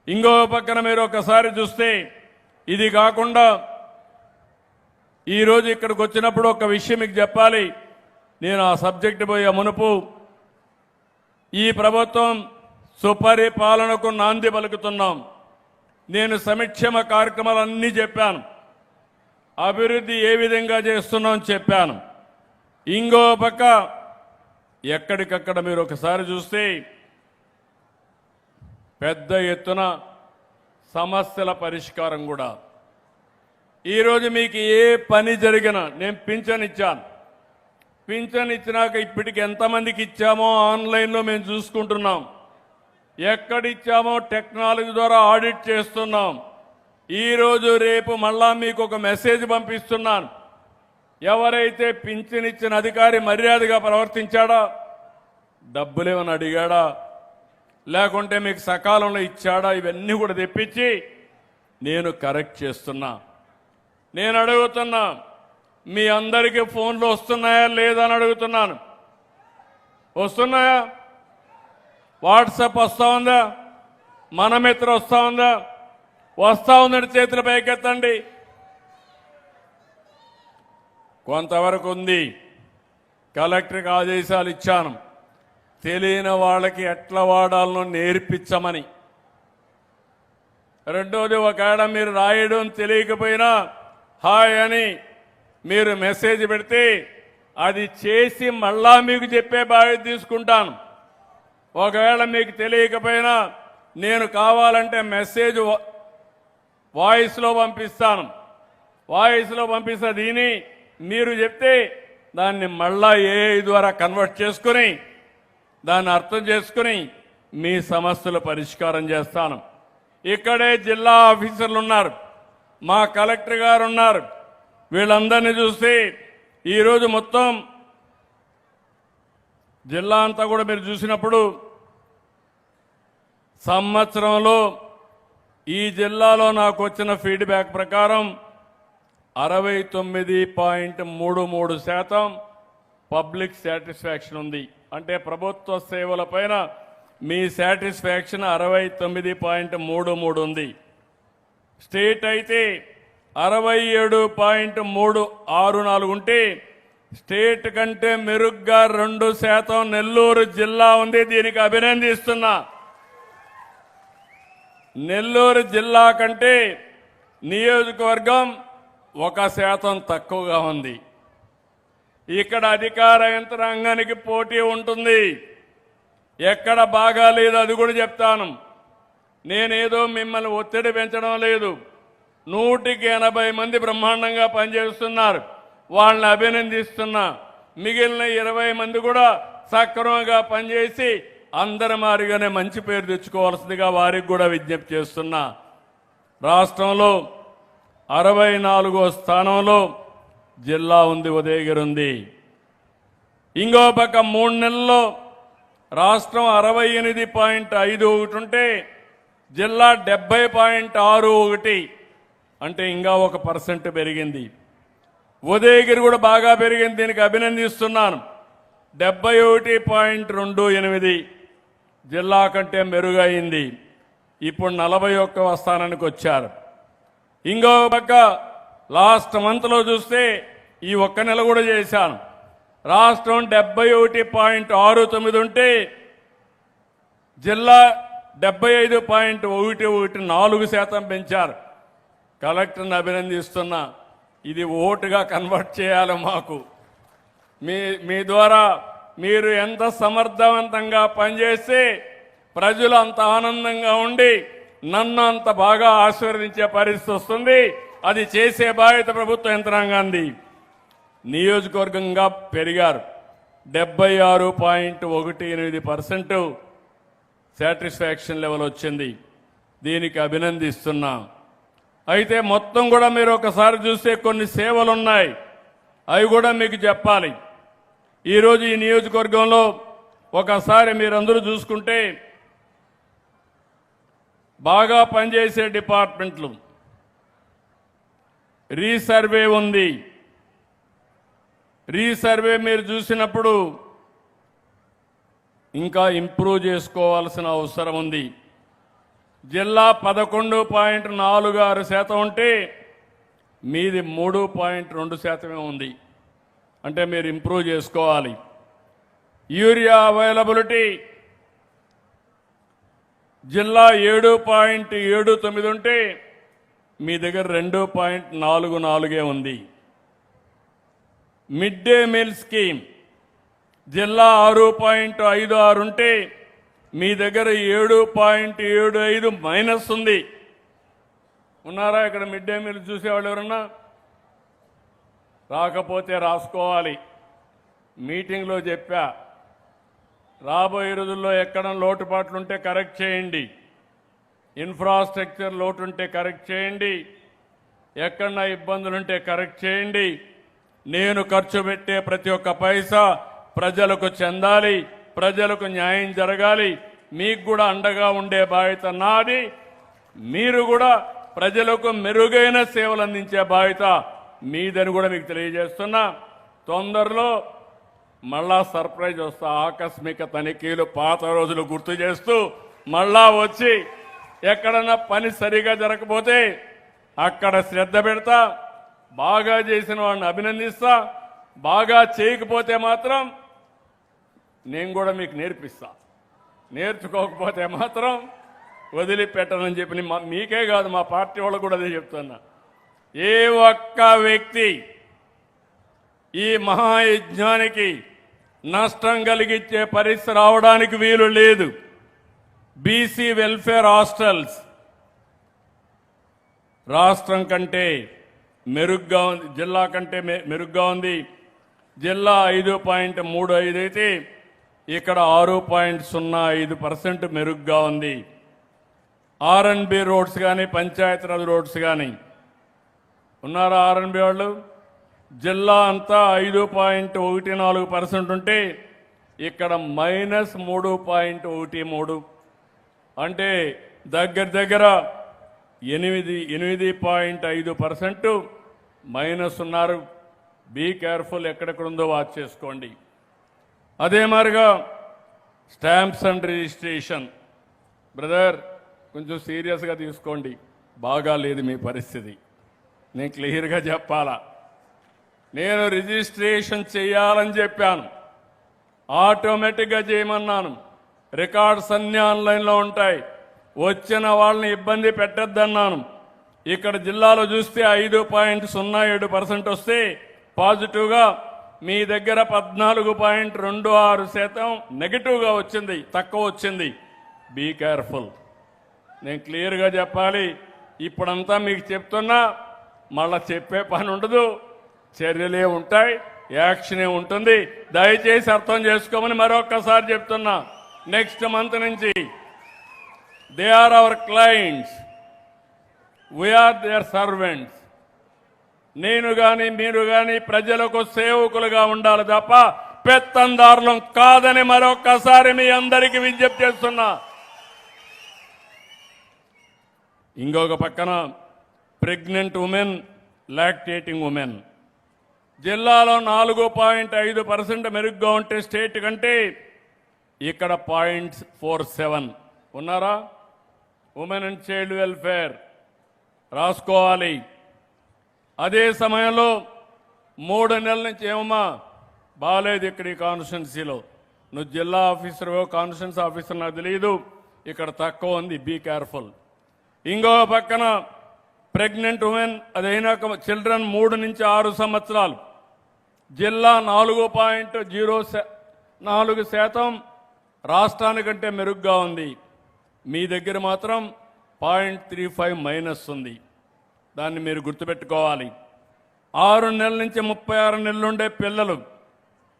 ఇంకో పక్కన మీరు ఒకసారి చూస్తే ఇది కాకుండా ఈరోజు ఇక్కడికి వచ్చినప్పుడు ఒక విషయం మీకు చెప్పాలి. నేను ఆ సబ్జెక్టు పోయే మునుపు ఈ ప్రభుత్వం సుపరిపాలనకు నాంది పలుకుతున్నాం. నేను సంక్షేమ కార్యక్రమాలన్నీ చెప్పాను, అభివృద్ధి ఏ విధంగా చేస్తున్నాం చెప్పాను. ఇంకో పక్క ఎక్కడికక్కడ మీరు ఒకసారి చూస్తే పెద్ద ఎత్తున సమస్యల పరిష్కారం కూడా. ఈరోజు మీకు ఏ పని జరిగినా నేను పింఛన్ ఇచ్చాను. పింఛన్ ఇచ్చినాక ఇప్పటికి ఎంతమందికి ఇచ్చామో ఆన్లైన్లో మేము చూసుకుంటున్నాం. ఎక్కడిచ్చామో టెక్నాలజీ ద్వారా ఆడిట్ చేస్తున్నాం. ఈరోజు రేపు మళ్ళా మీకు ఒక మెసేజ్ పంపిస్తున్నాను. ఎవరైతే పింఛన్ ఇచ్చిన అధికారి మర్యాదగా ప్రవర్తించాడా, డబ్బులేమని అడిగాడా, లేకుంటే మీకు సకాలంలో ఇచ్చాడా, ఇవన్నీ కూడా తెప్పించి నేను కరెక్ట్ చేస్తున్నా. నేను అడుగుతున్నా, మీ అందరికీ ఫోన్లు వస్తున్నాయా లేదా అని అడుగుతున్నాను. వస్తున్నాయా? వాట్సాప్ వస్తా ఉందా? మనమిత్ర వస్తా ఉందా? వస్తా ఉందంటే చేతుల పైకెత్తండి. కొంతవరకు ఉంది. కలెక్టర్కి ఆదేశాలు ఇచ్చాను, తెలియని వాళ్ళకి ఎట్లా వాడాలనో నేర్పించమని. రెండోది, ఒకవేళ మీరు రాయడం తెలియకపోయినా హాయ్ అని మీరు మెసేజ్ పెడితే అది చేసి మళ్ళా మీకు చెప్పే బాధ్యత తీసుకుంటాను. ఒకవేళ మీకు తెలియకపోయినా నేను కావాలంటే మెసేజ్ వాయిస్లో పంపిస్తాను. వాయిస్లో పంపిస్తే దీని మీరు చెప్తే దాన్ని మళ్ళా ఏఐ ద్వారా కన్వర్ట్ చేసుకుని దాన్ని అర్థం చేసుకుని మీ సమస్యలు పరిష్కారం చేస్తాను. ఇక్కడే జిల్లా ఆఫీసర్లు ఉన్నారు, మా కలెక్టర్ గారు ఉన్నారు. వీళ్ళందరినీ చూస్తే ఈరోజు మొత్తం జిల్లా అంతా కూడా మీరు చూసినప్పుడు సంవత్సరంలో ఈ జిల్లాలో నాకు వచ్చిన ఫీడ్బ్యాక్ ప్రకారం 69.33% పబ్లిక్ సాటిస్ఫాక్షన్ ఉంది. అంటే ప్రభుత్వ సేవల పైన మీ సాటిస్ఫాక్షన్ 69.33 ఉంది. స్టేట్ అయితే 67.364 ఉంటే స్టేట్ కంటే మెరుగ్గా 2% నెల్లూరు జిల్లా ఉంది. దీనికి అభినందిస్తున్నా. నెల్లూరు జిల్లా కంటే నియోజకవర్గం 1% తక్కువగా ఉంది. ఇక్కడ అధికార యంత్రాంగానికి పోటీ ఉంటుంది. ఎక్కడ బాగాలేదు అది కూడా చెప్తాను. నేనేదో మిమ్మల్ని ఒత్తిడి పెంచడం లేదు. 180 మంది బ్రహ్మాండంగా పనిచేస్తున్నారు, వాళ్ళని అభినందిస్తున్నా. మిగిలిన 20 మంది కూడా సక్రమంగా పనిచేసి అందరి మారిగానే మంచి పేరు తెచ్చుకోవాల్సిందిగా వారికి కూడా విజ్ఞప్తి చేస్తున్నా. రాష్ట్రంలో 64వ స్థానంలో జిల్లా ఉంది, ఉదయగిరి ఉంది. ఇంకో పక్క 3 నెలల్లో రాష్ట్రం 68.51 ఉంటే జిల్లా 70.61, అంటే ఇంకా 1% పెరిగింది. ఉదయగిరి కూడా బాగా పెరిగింది, దీనికి అభినందిస్తున్నాను. 71.28 జిల్లా కంటే మెరుగైంది. ఇప్పుడు 41వ స్థానానికి వచ్చారు. ఇంకో పక్క లాస్ట్ మంత్లో చూస్తే ఈ ఒక్క నెల కూడా చేశాను. రాష్ట్రం 71.69 ఉంటే జిల్లా 75.14% పెంచారు. కలెక్టర్ని అభినందిస్తున్నా. ఇది ఓటుగా కన్వర్ట్ చేయాలి మాకు. మీ ద్వారా మీరు ఎంత సమర్థవంతంగా పనిచేస్తే ప్రజలు అంత ఆనందంగా ఉండి నన్ను అంత బాగా ఆశీర్వదించే పరిస్థితి వస్తుంది. అది చేసే బాధ్యత ప్రభుత్వ యంత్రాంగాన్ని. నియోజకవర్గంగా పెరిగారు. 76.18% సాటిస్ఫాక్షన్ లెవెల్ వచ్చింది. దీనికి అభినందిస్తున్నా. అయితే మొత్తం కూడా మీరు ఒకసారి చూస్తే కొన్ని సేవలు ఉన్నాయి, అవి కూడా మీకు చెప్పాలి. ఈరోజు ఈ నియోజకవర్గంలో ఒకసారి మీరందరూ చూసుకుంటే బాగా పనిచేసే డిపార్ట్మెంట్లు, రీసర్వే ఉంది. రీసర్వే మీరు చూసినప్పుడు ఇంకా ఇంప్రూవ్ చేసుకోవాల్సిన అవసరం ఉంది. జిల్లా 11.46% ఉంటే మీది 3.2% ఉంది. అంటే మీరు ఇంప్రూవ్ చేసుకోవాలి. యూరియా అవైలబిలిటీ జిల్లా 7.79 ఉంటే మీ దగ్గర 2.44 ఉంది. మిడ్ డే మీల్ స్కీమ్ జిల్లా 6.56 ఉంటే మీ దగ్గర 7.75 మైనస్ ఉంది. ఉన్నారా ఇక్కడ మిడ్ డే మీల్ చూసేవాళ్ళు ఎవరన్నా? రాకపోతే రాసుకోవాలి. మీటింగ్లో చెప్పా, రాబోయే రోజుల్లో ఎక్కడ లోటుపాట్లుంటే కరెక్ట్ చేయండి, ఇన్ఫ్రాస్ట్రక్చర్ లోటుంటే కరెక్ట్ చేయండి, ఎక్కడన్నా ఇబ్బందులుంటే కరెక్ట్ చేయండి. నేను ఖర్చు పెట్టే ప్రతి ఒక్క పైసా ప్రజలకు చెందాలి, ప్రజలకు న్యాయం జరగాలి. మీకు కూడా అండగా ఉండే బాధ్యత నాది. మీరు కూడా ప్రజలకు మెరుగైన సేవలు అందించే బాధ్యత మీదని కూడా మీకు తెలియజేస్తున్నా. తొందరలో మళ్ళా సర్ప్రైజ్ వస్తా. ఆకస్మిక తనిఖీలు పాత రోజులు గుర్తు చేస్తూ మళ్ళా వచ్చి ఎక్కడన్నా పని సరిగా జరగకపోతే అక్కడ శ్రద్ధ పెడతా, బాగా చేసిన వాడిని అభినందిస్తా, బాగా చేయకపోతే మాత్రం నేను కూడా మీకు నేర్పిస్తా, నేర్చుకోకపోతే మాత్రం వదిలిపెట్టనని చెప్పి మీకే కాదు మా పార్టీ వాళ్ళకు కూడా అదే చెప్తున్నా. ఏ ఒక్క వ్యక్తి ఈ మహాయజ్ఞానికి నష్టం కలిగించే పరిస్థితి రావడానికి వీలు లేదు. బీసీ వెల్ఫేర్ హాస్టల్స్ రాష్ట్రం కంటే మెరుగ్గా ఉంది, జిల్లా కంటే మెరుగ్గా ఉంది. జిల్లా 5.35 అయితే ఇక్కడ 6.05% మెరుగ్గా ఉంది. ఆర్ఎన్బి రోడ్స్ కానీ పంచాయతీరాజ్ రోడ్స్ కానీ ఉన్నారా? ఆర్ఎన్బి వాళ్ళు జిల్లా అంతా 5.14% ఉంటే ఇక్కడ -3.13, అంటే దగ్గర 8.5% మైనస్ ఉన్నారు. బీ కేర్ఫుల్, ఎక్కడెక్కడ ఉందో వాచ్ చేసుకోండి. అదే మాదిరిగా స్టాంప్స్ అండ్ రిజిస్ట్రేషన్ బ్రదర్ కొంచెం సీరియస్గా తీసుకోండి. బాగా లేదు మీ పరిస్థితి, నేను క్లియర్గా చెప్పాలా. నేను రిజిస్ట్రేషన్ చేయాలని చెప్పాను, ఆటోమేటిక్గా చేయమన్నాను. రికార్డ్స్ అన్నీ ఆన్లైన్లో ఉంటాయి. వచ్చిన వాళ్ళని ఇబ్బంది పెట్టద్దన్నాను. ఇక్కడ జిల్లాలో చూస్తే 5.07% వస్తే పాజిటివ్గా, మీ దగ్గర 14.26% నెగిటివ్గా వచ్చింది, తక్కువ వచ్చింది. బీ కేర్ఫుల్, నేను క్లియర్గా చెప్పాలి. ఇప్పుడంతా మీకు చెప్తున్నా, మళ్ళా చెప్పే పని ఉండదు, చర్యలే ఉంటాయి, యాక్షనే ఉంటుంది. దయచేసి అర్థం చేసుకోమని మరొక్కసారి చెప్తున్నా. నెక్స్ట్ మంత్ నుంచి they are our clients, we are their servants. నేను కానీ మీరు కానీ ప్రజలకు సేవకులుగా ఉండాలి తప్ప పెత్తందారులం కాదని మరొక్కసారి మీ అందరికీ విజ్ఞప్తి చేస్తున్నా. ఇంకొక పక్కన ప్రెగ్నెంట్ ఉమెన్, లాక్టేటింగ్ ఉమెన్ జిల్లాలో 4.5% మెరుగ్గా ఉంటే స్టేట్ కంటే ఇక్కడ 0.47 ఉన్నారా? ఉమెన్ అండ్ చైల్డ్ వెల్ఫేర్ రాసుకోవాలి. అదే సమయంలో 3 నెలల నుంచి ఏమమ్మా బాగాలేదు ఇక్కడ ఈ కాన్స్టిట్యున్సీలో, నువ్వు జిల్లా ఆఫీసర్ కాన్స్టిట్యున్సీ ఆఫీసర్ నాకు తెలియదు, ఇక్కడ తక్కువ ఉంది, బీ కేర్ఫుల్. ఇంకో పక్కన ప్రెగ్నెంట్ ఉమెన్, అదైనాక చిల్డ్రన్ 3 నుంచి 6 సంవత్సరాలు జిల్లా 4.04% రాష్ట్రానికంటే మెరుగ్గా ఉంది. మీ దగ్గర మాత్రం 0.35 మైనస్ ఉంది. దాన్ని మీరు గుర్తుపెట్టుకోవాలి. 6 నెలల నుంచి 36 నెలలు ఉండే పిల్లలు,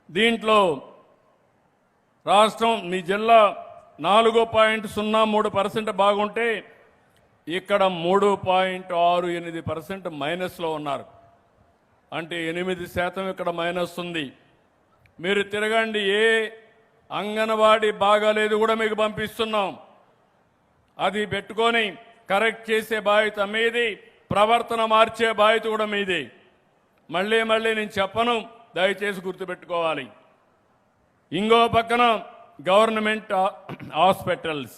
దీంట్లో రాష్ట్రం మీ జిల్లా 4.03% బాగుంటే ఇక్కడ 3.68% మైనస్లో ఉన్నారు. అంటే 8% ఇక్కడ మైనస్ ఉంది. మీరు తిరగండి, ఏ అంగన్వాడీ బాగాలేదు కూడా మీకు పంపిస్తున్నాం. అది పెట్టుకొని కరెక్ట్ చేసే బాధ్యత మీది, ప్రవర్తన మార్చే బాధ్యత కూడా మీది. మళ్ళీ నేను చెప్పను, దయచేసి గుర్తుపెట్టుకోవాలి. ఇంకో పక్కన గవర్నమెంట్ హాస్పిటల్స్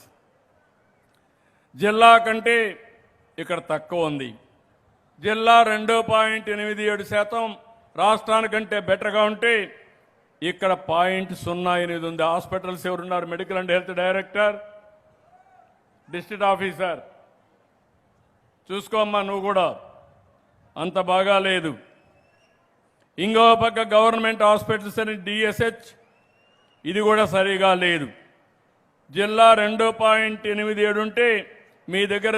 జిల్లా కంటే ఇక్కడ తక్కువ ఉంది. జిల్లా 2.87%, రాష్ట్రానికంటే బెటర్గా ఉంటే ఇక్కడ 0.08 ఉంది. హాస్పిటల్స్ ఎవరున్నారు? Medical and health director, district officer, చూసుకోమ్మా నువ్వు కూడా. అంత బాగా లేదు. ఇంకో పక్క గవర్నమెంట్ హాస్పిటల్స్ అని డిఎస్హెచ్, ఇది కూడా సరిగా లేదు. జిల్లా 2.87 ఉంటే మీ దగ్గర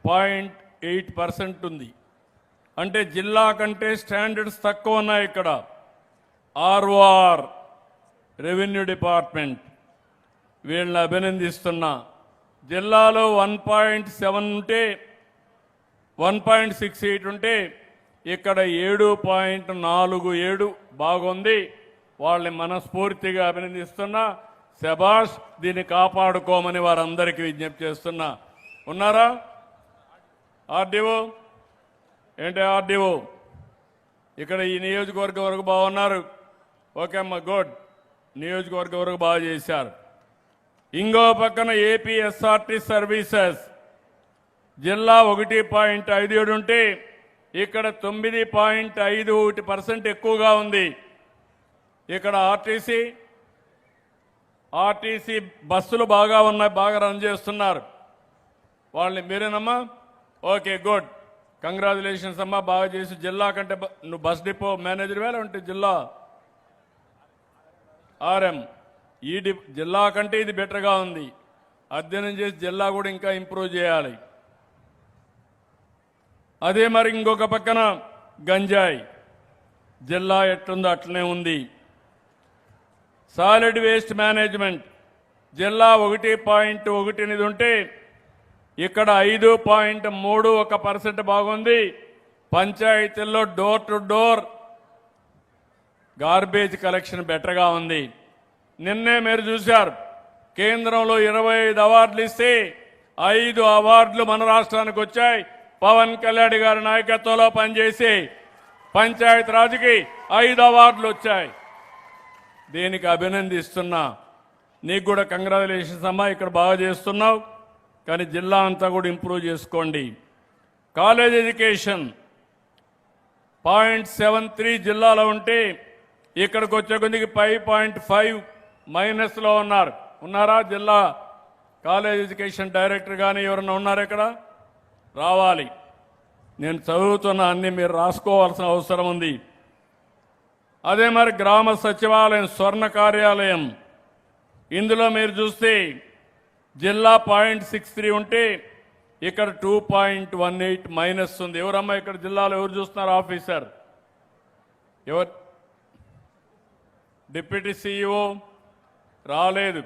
0.8% ఉంది. అంటే జిల్లా కంటే స్టాండర్డ్స్ తక్కువ ఉన్నాయి ఇక్కడ. ఆర్ఓఆర్, రెవెన్యూ డిపార్ట్మెంట్, వీళ్ళని అభినందిస్తున్నా. జిల్లాలో 1.7 ఉంటే 1.68 ఉంటే ఇక్కడ 7.47 బాగుంది. వాళ్ళని మనస్ఫూర్తిగా అభినందిస్తున్నా. శబాష్, దీన్ని కాపాడుకోమని వారందరికీ విజ్ఞప్తి చేస్తున్నా. ఉన్నారా ఆర్డీఓ? ఏంటి ఆర్డీఓ? ఇక్కడ ఈ నియోజకవర్గం వరకు బాగున్నారు. ఓకే అమ్మా, గుడ్. నియోజకవర్గం వరకు బాగా చేశారు. ఇంకో పక్కన ఏపీ ఎస్ఆర్టీ సర్వీసెస్ జిల్లా 1.57 ఉంటే ఇక్కడ 9.51% ఎక్కువగా ఉంది. ఇక్కడ ఆర్టీసీ బస్సులు బాగా ఉన్నాయి, బాగా రన్ చేస్తున్నారు. వాళ్ళని మీరేనమ్మా? Okay, good. కంగ్రాచులేషన్స్ అమ్మా, బాగా చేసి. జిల్లా కంటే నువ్వు బస్ డిపో మేనేజర్ వేళ ఉంటే జిల్లా ఆర్ఎం, జిల్లా కంటే ఇది బెటర్గా ఉంది. అధ్యయనం చేసి జిల్లా కూడా ఇంకా ఇంప్రూవ్ చేయాలి. అదే మరి ఇంకొక పక్కన గంజాయి జిల్లా ఎట్లుందో అట్లనే ఉంది. సాలిడ్ వేస్ట్ మేనేజ్మెంట్ జిల్లా 1.18 ఉంటే ఇక్కడ 5.31% బాగుంది. పంచాయతీల్లో door to door garbage collection బెటర్గా ఉంది. నిన్నే మీరు చూశారు, కేంద్రంలో 25 అవార్డులు ఇస్తే 5 అవార్డులు మన రాష్ట్రానికి వచ్చాయి. పవన్ కళ్యాణ్ గారి నాయకత్వంలో పనిచేసి పంచాయతీ రాజుకి 5 అవార్డులు వచ్చాయి. దీనికి అభినందిస్తున్నా. నీకు కూడా కంగ్రాచులేషన్స్ అమ్మా, ఇక్కడ బాగా చేస్తున్నావు. కానీ జిల్లా అంతా కూడా ఇంప్రూవ్ చేసుకోండి. కాలేజ్ ఎడ్యుకేషన్ 0.73 జిల్లాలో ఉంటే ఇక్కడికి వచ్చే కొద్దికి 5.5 మైనస్లో ఉన్నారా? జిల్లా కాలేజ్ ఎడ్యుకేషన్ డైరెక్టర్ కానీ ఎవరన్నా ఉన్నారా? ఇక్కడ రావాలి. నేను చదువుతున్న అన్ని మీరు రాసుకోవాల్సిన అవసరం ఉంది. అదే మరి గ్రామ సచివాలయం స్వర్ణ కార్యాలయం, ఇందులో మీరు చూస్తే జిల్లా 0.63 ఉంటే ఇక్కడ 2.18 మైనస్ ఉంది. ఎవరమ్మా ఇక్కడ జిల్లాలో ఎవరు చూస్తున్నారు? ఆఫీసర్ ఎవరు? డిప్యూటీ సిఇఓ రాలేదు.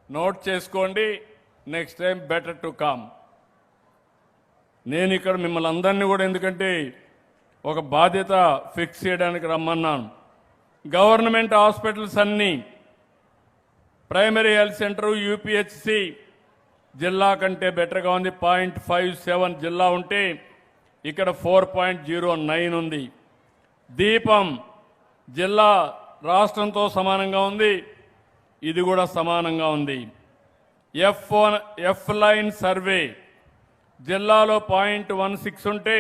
నోట్ చేసుకోండి, next time better to come. నేను ఇక్కడ మిమ్మల్ని అందరినీ కూడా, ఎందుకంటే ఒక బాధ్యత ఫిక్స్ చేయడానికి రమ్మన్నాను. గవర్నమెంట్ హాస్పిటల్స్ అన్నీ, ప్రైమరీ హెల్త్ సెంటర్, యూపీహెచ్సి జిల్లా కంటే బెటర్గా ఉంది. 0.57 జిల్లా ఉంటే ఇక్కడ 4.09 ఉంది. దీపం జిల్లా రాష్ట్రంతో సమానంగా ఉంది, ఇది కూడా సమానంగా ఉంది. ఎఫ్ లైన్ సర్వే జిల్లాలో 0.16 ఉంటే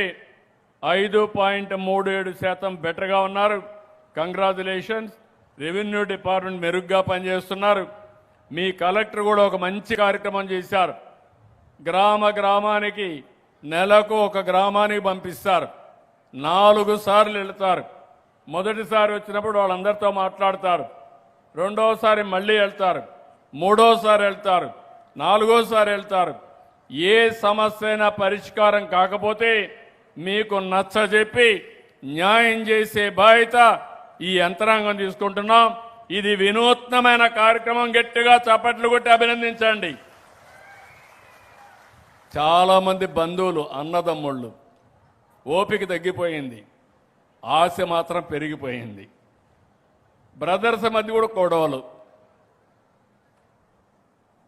5.37% బెటర్గా ఉన్నారు. కంగ్రాచులేషన్స్. రెవెన్యూ డిపార్ట్మెంట్ మెరుగ్గా పనిచేస్తున్నారు. మీ కలెక్టర్ కూడా ఒక మంచి కార్యక్రమం చేశారు. గ్రామానికి నెలకు ఒక గ్రామానికి పంపిస్తారు. 4 సార్లు వెళ్తారు. మొదటిసారి వచ్చినప్పుడు వాళ్ళందరితో మాట్లాడతారు, రెండోసారి మళ్ళీ వెళ్తారు, మూడోసారి వెళ్తారు, 4ఓసారి వెళ్తారు. ఏ సమస్య అయినా పరిష్కారం కాకపోతే మీకు నచ్చజెప్పి న్యాయం చేసే బాధ్యత ఈ యంత్రాంగం తీసుకుంటున్నాం. ఇది వినూత్నమైన కార్యక్రమం. గట్టిగా చప్పట్లు కొట్టి అభినందించండి. చాలా మంది బంధువులు, అన్నదమ్ముళ్ళు ఓపిక తగ్గిపోయింది, ఆశ మాత్రం పెరిగిపోయింది. బ్రదర్స్ మధ్య కూడా గొడవలు.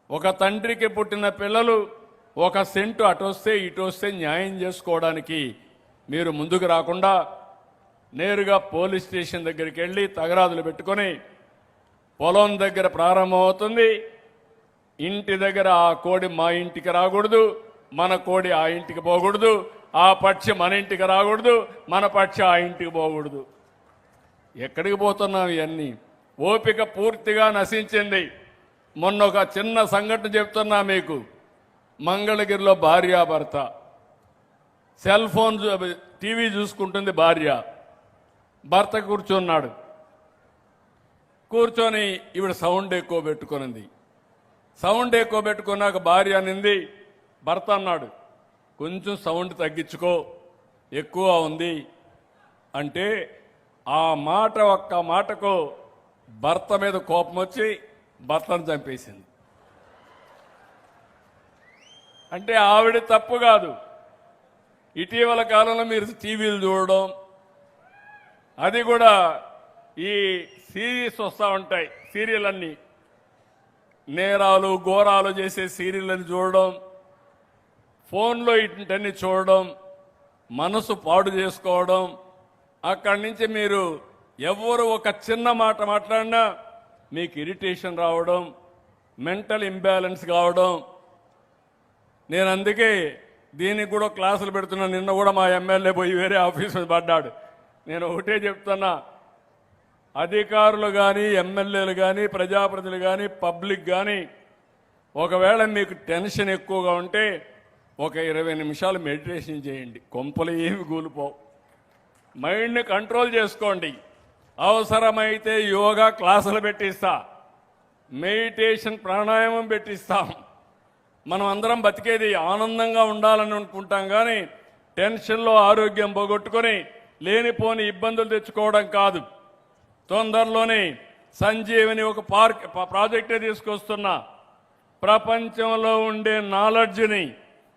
ఒక తండ్రికి పుట్టిన పిల్లలు 1 సెంటు అటొస్తే ఇటొస్తే న్యాయం చేసుకోవడానికి మీరు ముందుకు రాకుండా నేరుగా పోలీస్ స్టేషన్ దగ్గరికి వెళ్ళి తగరాదులు పెట్టుకొని పొలం దగ్గర ప్రారంభమవుతుంది. ఇంటి దగ్గర ఆ కోడి మా ఇంటికి రాకూడదు, మన కోడి ఆ ఇంటికి పోకూడదు, ఆ పక్షి మన ఇంటికి రాకూడదు, మన పక్షి ఆ ఇంటికి పోకూడదు. ఎక్కడికి పోతున్నాం ఇవన్నీ? ఓపిక పూర్తిగా నశించింది. మొన్న ఒక చిన్న సంఘటన చెప్తున్నా మీకు. మంగళగిరిలో భార్యాభర్త సెల్ ఫోన్ టీవీ చూసుకుంటుంది భార్య, భర్త కూర్చున్నాడు. కూర్చొని ఈవిడ సౌండ్ ఎక్కువ పెట్టుకునింది. సౌండ్ ఎక్కువ పెట్టుకున్నాక భార్య అనింది, భర్త అన్నాడు, కొంచెం సౌండ్ తగ్గించుకో, ఎక్కువ ఉంది అంటే ఆ మాట ఒక్క మాటకు భర్త మీద కోపం వచ్చి భర్తను చంపేసింది. అంటే ఆవిడ తప్పు కాదు. ఇటీవల కాలంలో మీరు టీవీలు చూడడం, అది కూడా ఈ సిరీస్ వస్తూ ఉంటాయి, సీరియల్ అన్నీ నేరాలు ఘోరాలు చేసే సీరియళ్ళని చూడడం, ఫోన్లో ఇంటన్ని చూడడం, మనసు పాడు చేసుకోవడం. అక్కడి నుంచి మీరు ఎవరు ఒక చిన్న మాట మాట్లాడినా మీకు ఇరిటేషన్ రావడం, మెంటల్ ఇంబ్యాలెన్స్ కావడం. నేను అందుకే దీనికి కూడా క్లాసులు పెడుతున్నా. నిన్న కూడా మా ఎమ్మెల్యే పోయి వేరే ఆఫీస్ మీద పడ్డాడు. నేను ఒకటే చెప్తున్నా, అధికారులు కానీ ఎమ్మెల్యేలు కానీ ప్రజాప్రతినిధులు కానీ పబ్లిక్ కానీ ఒకవేళ మీకు టెన్షన్ ఎక్కువగా ఉంటే ఒక 20 నిమిషాలు మెడిటేషన్ చేయండి, కొంపలు ఏమి కూలిపోవు. మైండ్ని కంట్రోల్ చేసుకోండి. అవసరమైతే యోగా క్లాసులు పెట్టిస్తా, మెడిటేషన్ ప్రాణాయామం పెట్టిస్తాం. మనం అందరం బతికేది ఆనందంగా ఉండాలని అనుకుంటాం, కానీ టెన్షన్లో ఆరోగ్యం పోగొట్టుకొని లేనిపోని ఇబ్బందులు తెచ్చుకోవడం కాదు. తొందరలోనే సంజీవని ఒక ప్రాజెక్టే తీసుకొస్తున్నా. ప్రపంచంలో ఉండే నాలెడ్జ్ని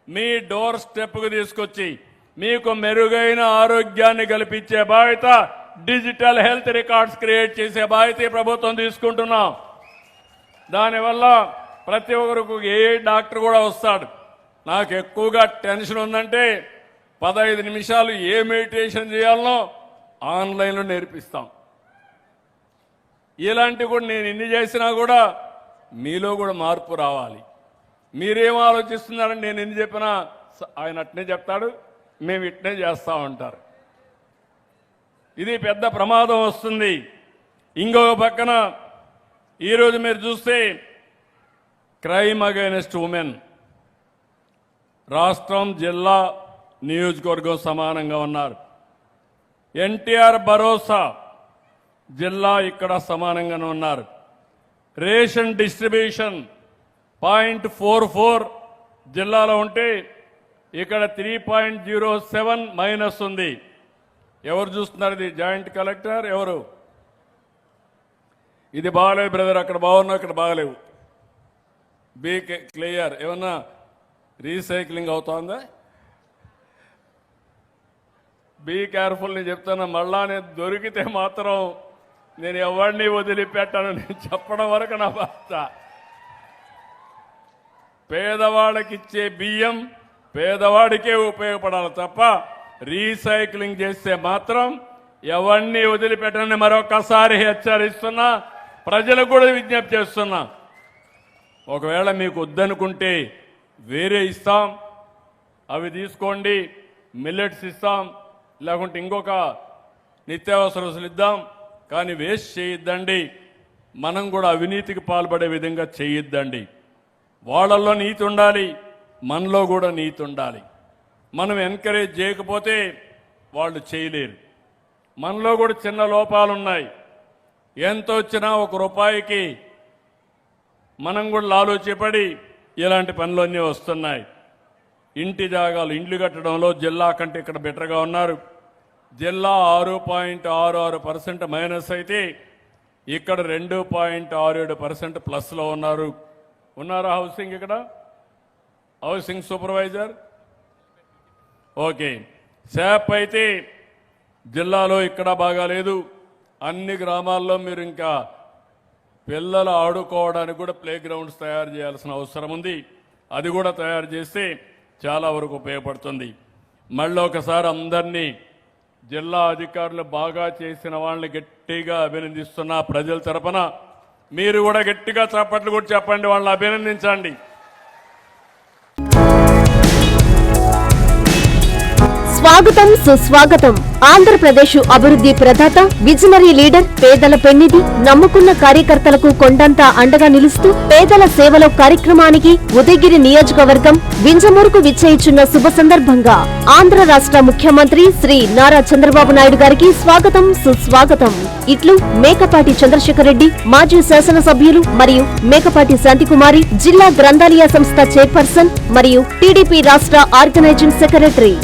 మీ డోర్ స్టెప్కు తీసుకొచ్చి మీకు మెరుగైన ఆరోగ్యాన్ని కల్పించే బాధ్యత, డిజిటల్ హెల్త్ రికార్డ్స్ క్రియేట్ చేసే బాధ్యత ఈ ప్రభుత్వం తీసుకుంటున్నాం. దానివల్ల ప్రతి ఒక్కరికి ఏ డాక్టర్ కూడా వస్తాడు. నాకు ఎక్కువగా టెన్షన్ ఉందంటే 15 నిమిషాలు ఏ మెడిటేషన్ చేయాలనో ఆన్లైన్లో నేర్పిస్తాం. ఇలాంటివి కూడా నేను ఎన్ని చేసినా కూడా మీలో కూడా మార్పు రావాలి. మీరేం ఆలోచిస్తున్నారని నేను ఎన్ని చెప్పినా ఆయన అట్నే చెప్తాడు, మేము ఇట్నే చేస్తా ఉంటారు. ఇది పెద్ద ప్రమాదం వస్తుంది. ఇంకొక పక్కన ఈరోజు మీరు చూస్తే క్రైమ్ అగైనెస్ట్ ఉమెన్ రాష్ట్రం, జిల్లా, నియోజకవర్గం సమానంగా ఉన్నారు. ఎన్టీఆర్ భరోసా జిల్లా ఇక్కడ సమానంగానే ఉన్నారు. రేషన్ డిస్ట్రిబ్యూషన్ 0.44 జిల్లాలో ఉంటే ఇక్కడ 3.07 మైనస్ ఉంది. ఎవరు చూస్తున్నారు? ఇది జాయింట్ కలెక్టర్ ఎవరు? ఇది బాగలేవు బ్రదర్, అక్కడ బాగున్నావు, ఇక్కడ బాగలేవు. Be clear. ఏమన్నా రీసైక్లింగ్ అవుతుందా? Be careful. నేను చెప్తాను, మళ్ళా నేను దొరికితే మాత్రం నేను ఎవరిని వదిలిపెట్టాను. నేను చెప్పడం వరకు నా బాధ. పేదవాళ్ళకి ఇచ్చే బియ్యం పేదవాడికే ఉపయోగపడాలి తప్ప రీసైక్లింగ్ చేస్తే మాత్రం ఎవరిని వదిలిపెట్టని మరొకసారి హెచ్చరిస్తున్నా, ప్రజలకు కూడా విజ్ఞప్తి చేస్తున్నా. ఒకవేళ మీకు వద్దనుకుంటే వేరే ఇస్తాం, అవి తీసుకోండి. మిల్లెట్స్ ఇస్తాం, లేకుంటే ఇంకొక నిత్యావసర వస్తువులు ఇద్దాం, కానీ వేస్ట్ చేయొద్దండి. మనం కూడా అవినీతికి పాల్పడే విధంగా చేయొద్దండి. వాళ్ళల్లో నీతి ఉండాలి, మనలో కూడా నీతి ఉండాలి. మనం ఎంకరేజ్ చేయకపోతే వాళ్ళు చేయలేరు. మనలో కూడా చిన్న లోపాలు ఉన్నాయి. ఎంత వచ్చినా ₹1 మనం కూడా ఆలోచించబడి ఇలాంటి పనులన్నీ వస్తున్నాయి. ఇంటి జాగాలు, ఇండ్లు కట్టడంలో జిల్లా కంటే ఇక్కడ బెటర్గా ఉన్నారు. జిల్లా 6.66% మైనస్ అయితే ఇక్కడ 2.67% ప్లస్లో ఉన్నారు. ఉన్నారా హౌసింగ్? ఇక్కడ హౌసింగ్ సూపర్వైజర్ ఓకే. శాప్ అయితే జిల్లాలో ఇక్కడ బాగాలేదు. అన్ని గ్రామాల్లో మీరు ఇంకా పిల్లలు ఆడుకోవడానికి కూడా ప్లే గ్రౌండ్స్ తయారు చేయాల్సిన అవసరం ఉంది. అది కూడా తయారు చేస్తే చాలా వరకు ఉపయోగపడుతుంది. మళ్ళీ ఒకసారి అందరినీ, జిల్లా అధికారులు బాగా చేసిన వాళ్ళని గట్టిగా అభినందిస్తున్నా. ప్రజల తరపున మీరు కూడా గట్టిగా చప్పట్లు కూడా చెప్పండి, వాళ్ళని అభినందించండి. స్వాగతం సుస్వాగతం. ఆంధ్రప్రదేశ్ అభివృద్ధి ప్రదాత, విజనరీ లీడర్, పేదల పెన్నిధి, నమ్ముకున్న కార్యకర్తలకు కొండంత అండగా నిలుస్తూ పేదల సేవలో కార్యక్రమానికి ఉదయగిరి నియోజకవర్గం వింజమూరుకు విచ్చేయిచున్న శుభ సందర్భంగా ఆంధ్ర రాష్ట్ర ముఖ్యమంత్రి శ్రీ నారా చంద్రబాబు నాయుడు గారికి స్వాగతం సుస్వాగతం. ఇట్లు మేకపాటి చంద్రశేఖర్ రెడ్డి, మాజీ శాసనసభ్యులు మరియు మేకపాటి శాంతికుమారి, జిల్లా గ్రంథాలయ సంస్థ చైర్పర్సన్ మరియు టీడీపీ రాష్ట్ర ఆర్గనైజింగ్ సెక్రటరీ.